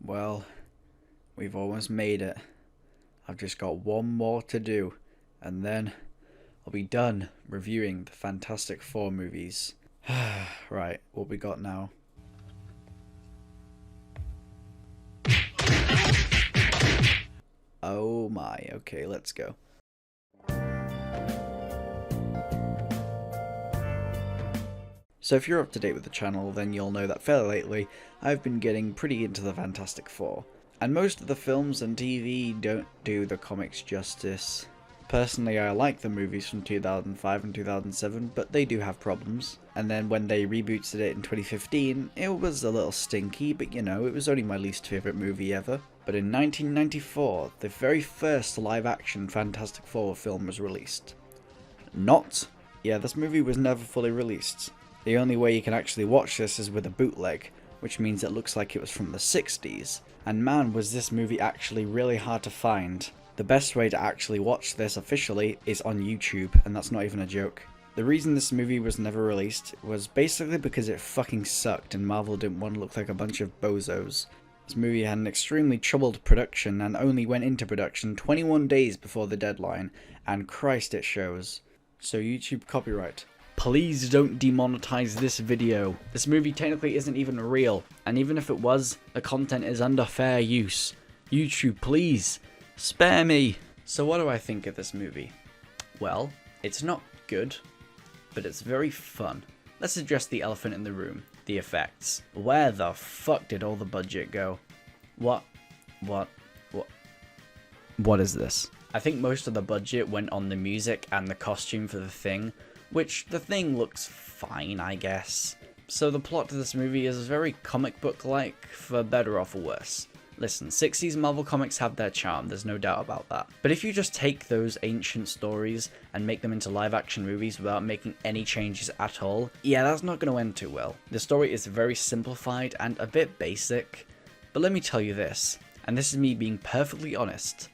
Well, we've almost made it. I've just got one more to do, and then I'll be done reviewing the Fantastic Four movies. Right, what we got now? Oh my, okay, let's go. So if you're up to date with the channel, then you'll know that fairly lately, I've been getting pretty into the Fantastic Four. And most of the films and TV don't do the comics justice. Personally, I like the movies from 2005 and 2007, but they do have problems. And then when they rebooted it in 2015, it was a little stinky, but you know, it was only my least favourite movie ever. But in 1994, the very first live-action Fantastic Four film was released. Yeah, this movie was never fully released. The only way you can actually watch this is with a bootleg, which means it looks like it was from the 60s. And man, was this movie actually really hard to find. The best way to actually watch this officially is on YouTube, and that's not even a joke. The reason this movie was never released was basically because it fucking sucked and Marvel didn't want to look like a bunch of bozos. This movie had an extremely troubled production and only went into production 21 days before the deadline, and Christ it shows. So YouTube copyright. Please don't demonetize this video. This movie technically isn't even real, and even if it was, the content is under fair use. YouTube, please, spare me. So what do I think of this movie? Well, it's not good, but it's very fun. Let's address the elephant in the room, the effects. Where the fuck did all the budget go? What is this? I think most of the budget went on the music and the costume for the Thing, which the Thing looks fine, I guess. So the plot to this movie is very comic book-like, for better or for worse. Listen, 60s Marvel comics have their charm, there's no doubt about that. But if you just take those ancient stories and make them into live-action movies without making any changes at all, yeah, that's not going to end too well. The story is very simplified and a bit basic, but let me tell you this, and this is me being perfectly honest.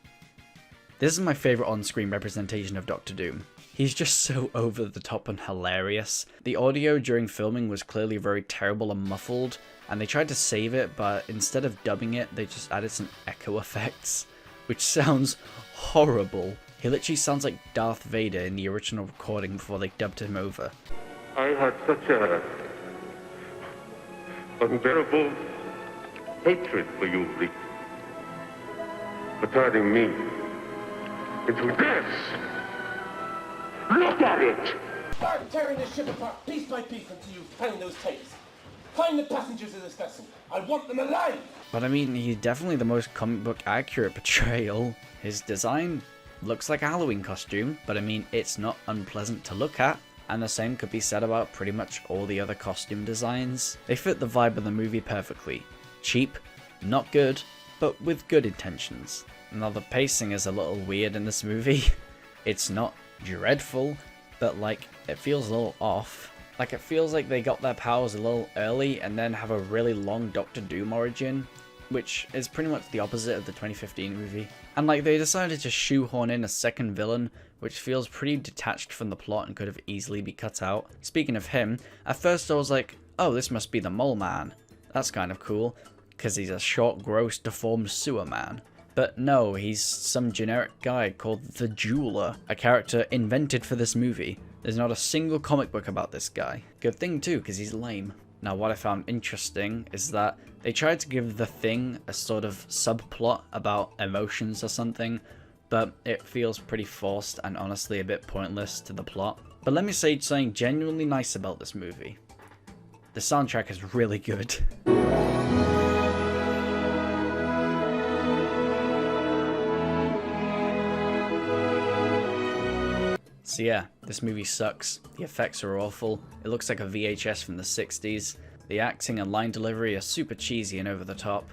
This is my favourite on-screen representation of Doctor Doom. He's just so over the top and hilarious. The audio during filming was clearly very terrible and muffled, and they tried to save it, but instead of dubbing it, they just added some echo effects, which sounds horrible. He literally sounds like Darth Vader in the original recording before they dubbed him over. I had such a unbearable hatred for you, Rick, for turning me into this. Look at it! Start tearing this ship apart piece by piece until you find those tapes. Find the passengers of this vessel. I want them alive! But I mean, he's definitely the most comic book accurate portrayal. His design looks like a Halloween costume, but I mean, it's not unpleasant to look at. And the same could be said about pretty much all the other costume designs. They fit the vibe of the movie perfectly. Cheap, not good, but with good intentions. Now the pacing is a little weird in this movie. It's not dreadful, but like, it feels a little off. Like, it feels like they got their powers a little early and then have a really long Doctor Doom origin, which is pretty much the opposite of the 2015 movie. And like, they decided to shoehorn in a second villain, which feels pretty detached from the plot and could have easily be cut out. Speaking of him, at first I was like, oh, this must be the Mole Man. That's kind of cool, because he's a short, gross, deformed sewer man. But no, he's some generic guy called the Jeweler, a character invented for this movie. There's not a single comic book about this guy. Good thing too, because he's lame. Now what I found interesting is that they tried to give the Thing a sort of subplot about emotions or something, but it feels pretty forced and honestly a bit pointless to the plot. But let me say something genuinely nice about this movie. The soundtrack is really good. So yeah, this movie sucks, the effects are awful, it looks like a VHS from the 60s, the acting and line delivery are super cheesy and over the top.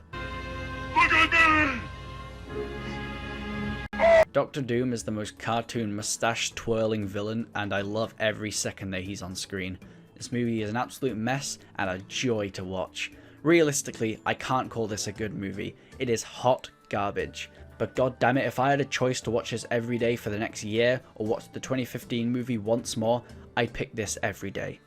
Doctor Doom is the most cartoon mustache twirling villain, and I love every second that he's on screen. This movie is an absolute mess and a joy to watch. Realistically, I can't call this a good movie, it is hot garbage. But god damn it, if I had a choice to watch this every day for the next year, or watch the 2015 movie once more, I'd pick this every day.